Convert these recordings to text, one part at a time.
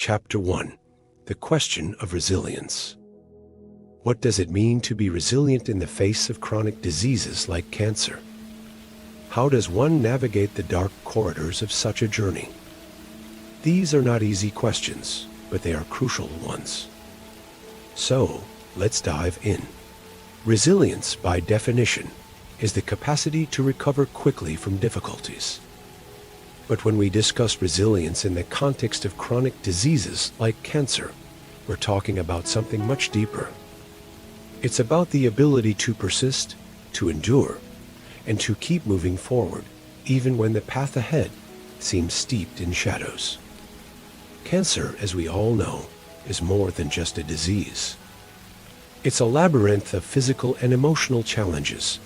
Chapter 1: The Question of Resilience. What does it mean to be resilient in the face of chronic diseases like cancer? How does one navigate the dark corridors of such a journey? These are not easy questions, but they are crucial ones. So, let's dive in. Resilience, by definition, is the capacity to recover quickly from difficulties. But when we discuss resilience in the context of chronic diseases like cancer, we're talking about something much deeper. It's about the ability to persist, to endure, and to keep moving forward, even when the path ahead seems steeped in shadows. Cancer, as we all know, is more than just a disease. It's a labyrinth of physical and emotional challenges,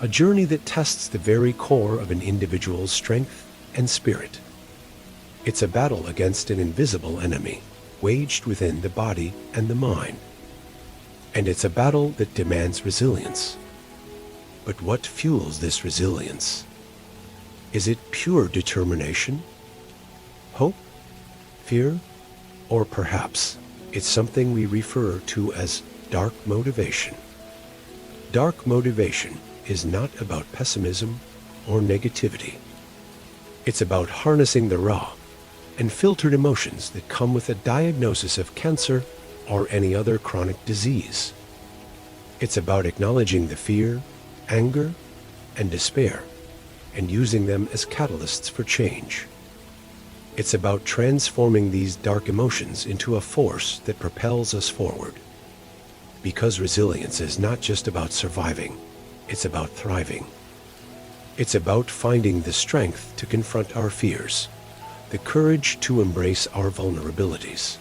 a journey that tests the very core of an individual's strength and spirit. It's a battle against an invisible enemy, waged within the body and the mind. And it's a battle that demands resilience. But what fuels this resilience? Is it pure determination? Hope? Fear? Or perhaps it's something we refer to as dark motivation. Dark motivation is not about pessimism or negativity. It's about harnessing the raw and filtered emotions that come with a diagnosis of cancer or any other chronic disease. It's about acknowledging the fear, anger, and despair, and using them as catalysts for change. It's about transforming these dark emotions into a force that propels us forward. Because resilience is not just about surviving, it's about thriving. It's about finding the strength to confront our fears, the courage to embrace our vulnerabilities,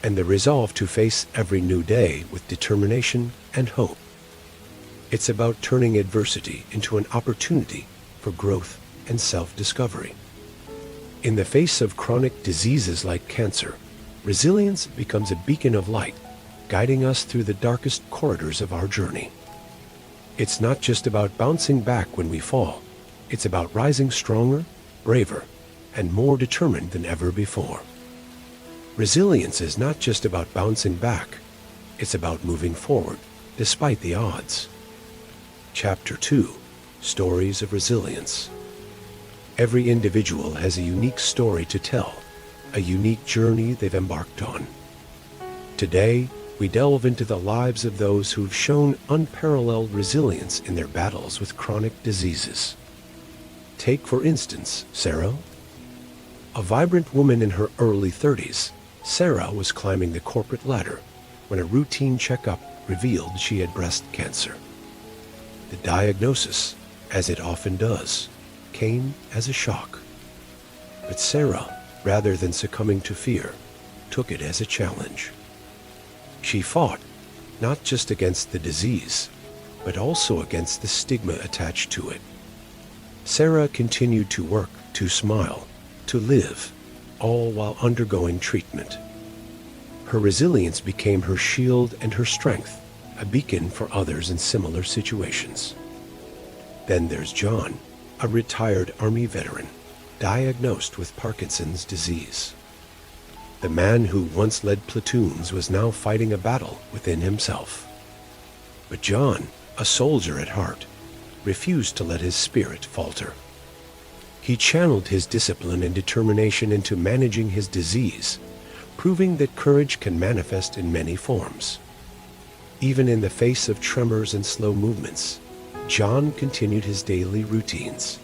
and the resolve to face every new day with determination and hope. It's about turning adversity into an opportunity for growth and self-discovery. In the face of chronic diseases like cancer, resilience becomes a beacon of light, guiding us through the darkest corridors of our journey. It's not just about bouncing back when we fall. It's about rising stronger, braver, and more determined than ever before. Resilience is not just about bouncing back. It's about moving forward, despite the odds. Chapter 2: Stories of Resilience. Every individual has a unique story to tell, a unique journey they've embarked on. Today, we delve into the lives of those who've shown unparalleled resilience in their battles with chronic diseases. Take, for instance, Sarah. A vibrant woman in her early 30s, Sarah was climbing the corporate ladder when a routine checkup revealed she had breast cancer. The diagnosis, as it often does, came as a shock. But Sarah, rather than succumbing to fear, took it as a challenge. She fought, not just against the disease, but also against the stigma attached to it. Sarah continued to work, to smile, to live, all while undergoing treatment. Her resilience became her shield and her strength, a beacon for others in similar situations. Then there's John, a retired Army veteran, diagnosed with Parkinson's disease. The man who once led platoons was now fighting a battle within himself. But John, a soldier at heart, refused to let his spirit falter. He channeled his discipline and determination into managing his disease, proving that courage can manifest in many forms. Even in the face of tremors and slow movements, John continued his daily routines.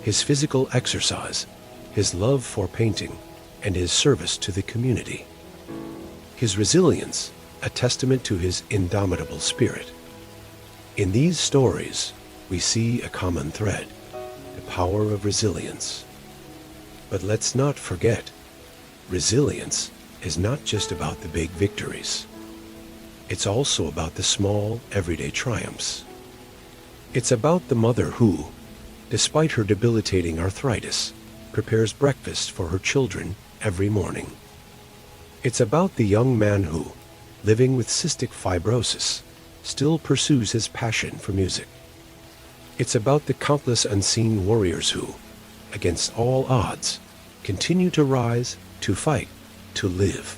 His physical exercise, his love for painting, and his service to the community. His resilience, a testament to his indomitable spirit. In these stories, we see a common thread, the power of resilience. But let's not forget, resilience is not just about the big victories. It's also about the small, everyday triumphs. It's about the mother who, despite her debilitating arthritis, prepares breakfast for her children every morning. It's about the young man who, living with cystic fibrosis, still pursues his passion for music. It's about the countless unseen warriors who, against all odds, continue to rise, to fight, to live.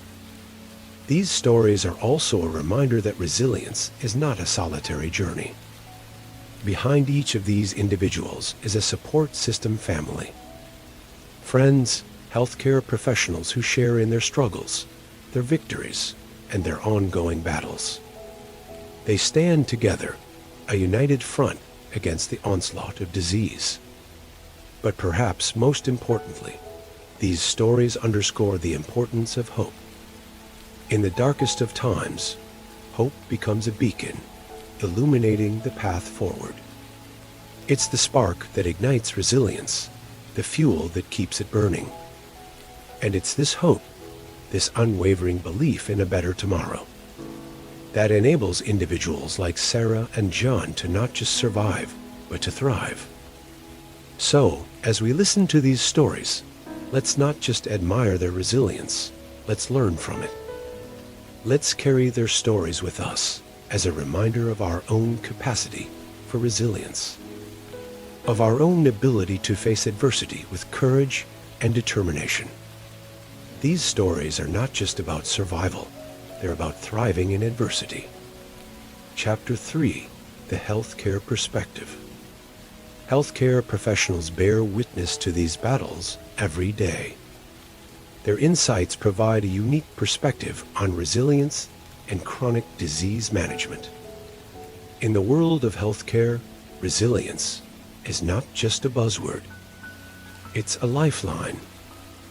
These stories are also a reminder that resilience is not a solitary journey. Behind each of these individuals is a support system family. Friends, healthcare professionals who share in their struggles, their victories, and their ongoing battles. They stand together, a united front against the onslaught of disease. But perhaps most importantly, these stories underscore the importance of hope. In the darkest of times, hope becomes a beacon, illuminating the path forward. It's the spark that ignites resilience, the fuel that keeps it burning. And it's this hope, this unwavering belief in a better tomorrow, that enables individuals like Sarah and John to not just survive, but to thrive. So, as we listen to these stories, let's not just admire their resilience, let's learn from it. Let's carry their stories with us as a reminder of our own capacity for resilience, of our own ability to face adversity with courage and determination. These stories are not just about survival, they're about thriving in adversity. Chapter 3, The Healthcare Perspective. Healthcare professionals bear witness to these battles every day. Their insights provide a unique perspective on resilience and chronic disease management. In the world of healthcare, resilience is not just a buzzword. It's a lifeline.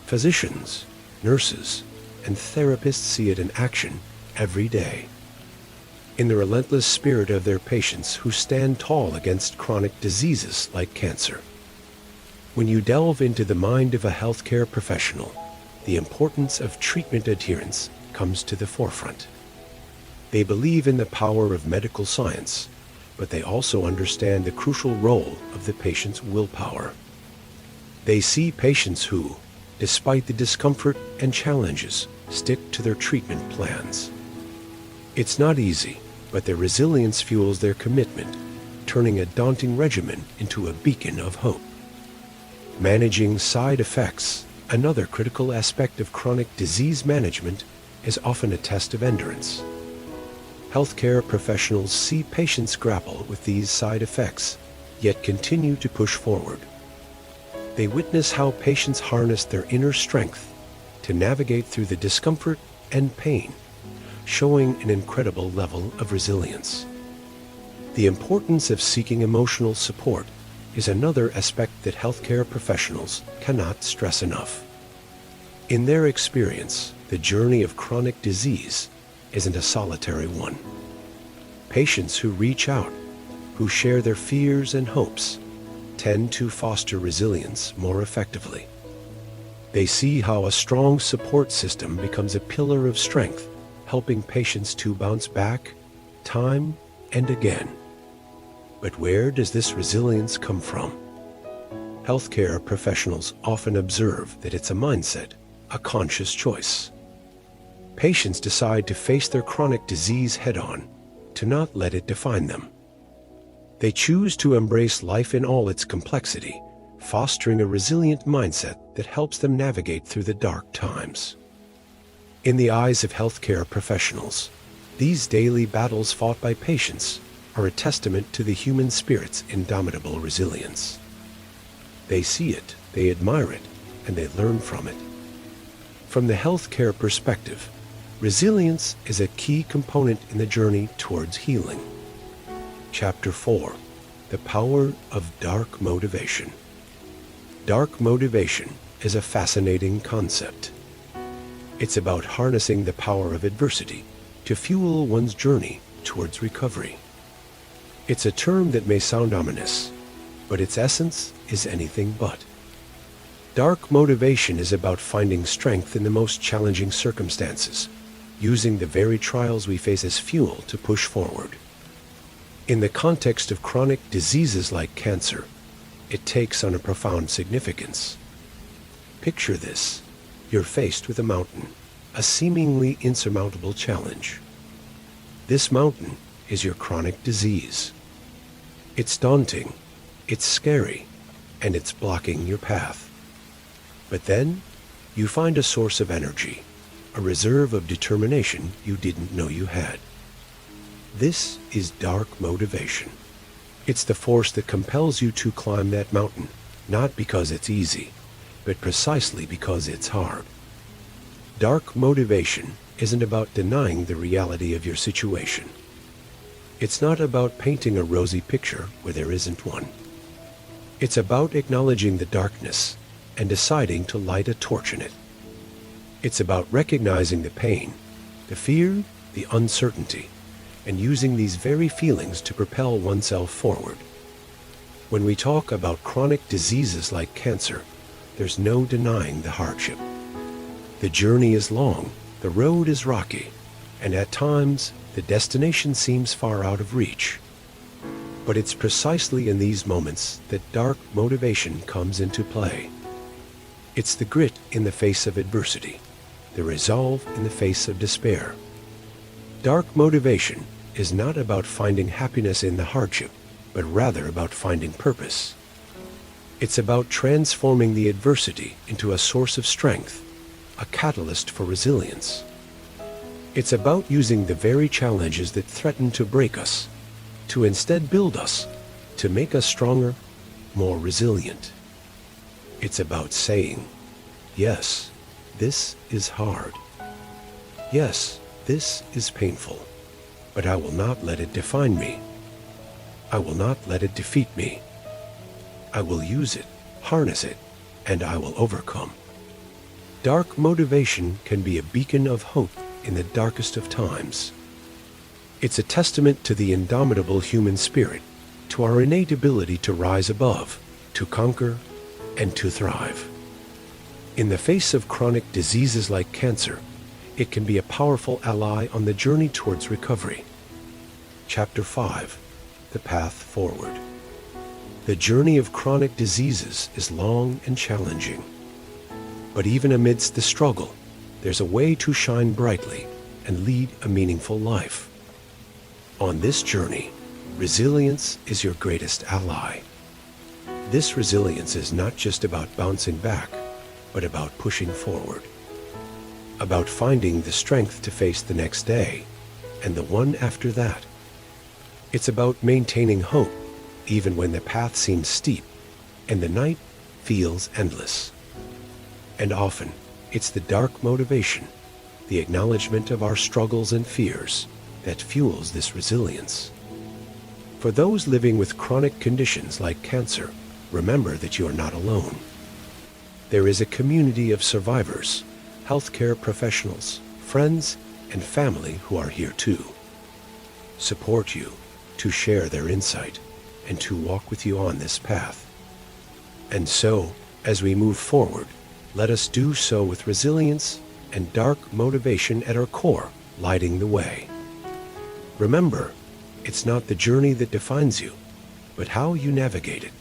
Physicians, nurses, and therapists see it in action every day. In the relentless spirit of their patients who stand tall against chronic diseases like cancer. When you delve into the mind of a healthcare professional, the importance of treatment adherence comes to the forefront. They believe in the power of medical science, but they also understand the crucial role of the patient's willpower. They see patients who, despite the discomfort and challenges, stick to their treatment plans. It's not easy, but their resilience fuels their commitment, turning a daunting regimen into a beacon of hope. Managing side effects, another critical aspect of chronic disease management, is often a test of endurance. Healthcare professionals see patients grapple with these side effects, yet continue to push forward. They witness how patients harness their inner strength to navigate through the discomfort and pain, showing an incredible level of resilience. The importance of seeking emotional support is another aspect that healthcare professionals cannot stress enough. In their experience, the journey of chronic disease isn't a solitary one. Patients who reach out, who share their fears and hopes, tend to foster resilience more effectively. They see how a strong support system becomes a pillar of strength, helping patients to bounce back time and again. But where does this resilience come from? Healthcare professionals often observe that it's a mindset, a conscious choice. Patients decide to face their chronic disease head-on, to not let it define them. They choose to embrace life in all its complexity, fostering a resilient mindset that helps them navigate through the dark times. In the eyes of healthcare professionals, these daily battles fought by patients are a testament to the human spirit's indomitable resilience. They see it, they admire it, and they learn from it. From the healthcare perspective, resilience is a key component in the journey towards healing. Chapter 4, The Power of Dark Motivation. Dark motivation is a fascinating concept. It's about harnessing the power of adversity to fuel one's journey towards recovery. It's a term that may sound ominous, but its essence is anything but. Dark motivation is about finding strength in the most challenging circumstances, using the very trials we face as fuel to push forward. In the context of chronic diseases like cancer, it takes on a profound significance. Picture this. You're faced with a mountain, a seemingly insurmountable challenge. This mountain is your chronic disease. It's daunting, it's scary, and it's blocking your path. But then, you find a source of energy, a reserve of determination you didn't know you had. This is dark motivation. It's the force that compels you to climb that mountain, not because it's easy, but precisely because it's hard. Dark motivation isn't about denying the reality of your situation. It's not about painting a rosy picture where there isn't one. It's about acknowledging the darkness and deciding to light a torch in it. It's about recognizing the pain, the fear, the uncertainty, and using these very feelings to propel oneself forward. When we talk about chronic diseases like cancer, there's no denying the hardship. The journey is long, the road is rocky, and at times the destination seems far out of reach. But it's precisely in these moments that dark motivation comes into play. It's the grit in the face of adversity, the resolve in the face of despair. Dark motivation is not about finding happiness in the hardship, but rather about finding purpose. It's about transforming the adversity into a source of strength, a catalyst for resilience. It's about using the very challenges that threaten to break us, to instead build us, to make us stronger, more resilient. It's about saying, yes, this is hard. Yes, this is painful, but I will not let it define me. I will not let it defeat me. I will use it, harness it, and I will overcome. Dark motivation can be a beacon of hope in the darkest of times. It's a testament to the indomitable human spirit, to our innate ability to rise above, to conquer, and to thrive. In the face of chronic diseases like cancer, it can be a powerful ally on the journey towards recovery. Chapter 5: The Path Forward. The journey of chronic diseases is long and challenging. But even amidst the struggle, there's a way to shine brightly and lead a meaningful life. On this journey, resilience is your greatest ally. This resilience is not just about bouncing back, but about pushing forward. About finding the strength to face the next day and the one after that. It's about maintaining hope even when the path seems steep and the night feels endless. And often, it's the dark motivation, the acknowledgement of our struggles and fears, that fuels this resilience. For those living with chronic conditions like cancer, remember that you are not alone. There is a community of survivors, healthcare professionals, friends, and family who are here too. Support you, to share their insight, and to walk with you on this path. And so, as we move forward, let us do so with resilience and dark motivation at our core, lighting the way. Remember, it's not the journey that defines you, but how you navigate it.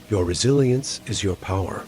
Your resilience is your power.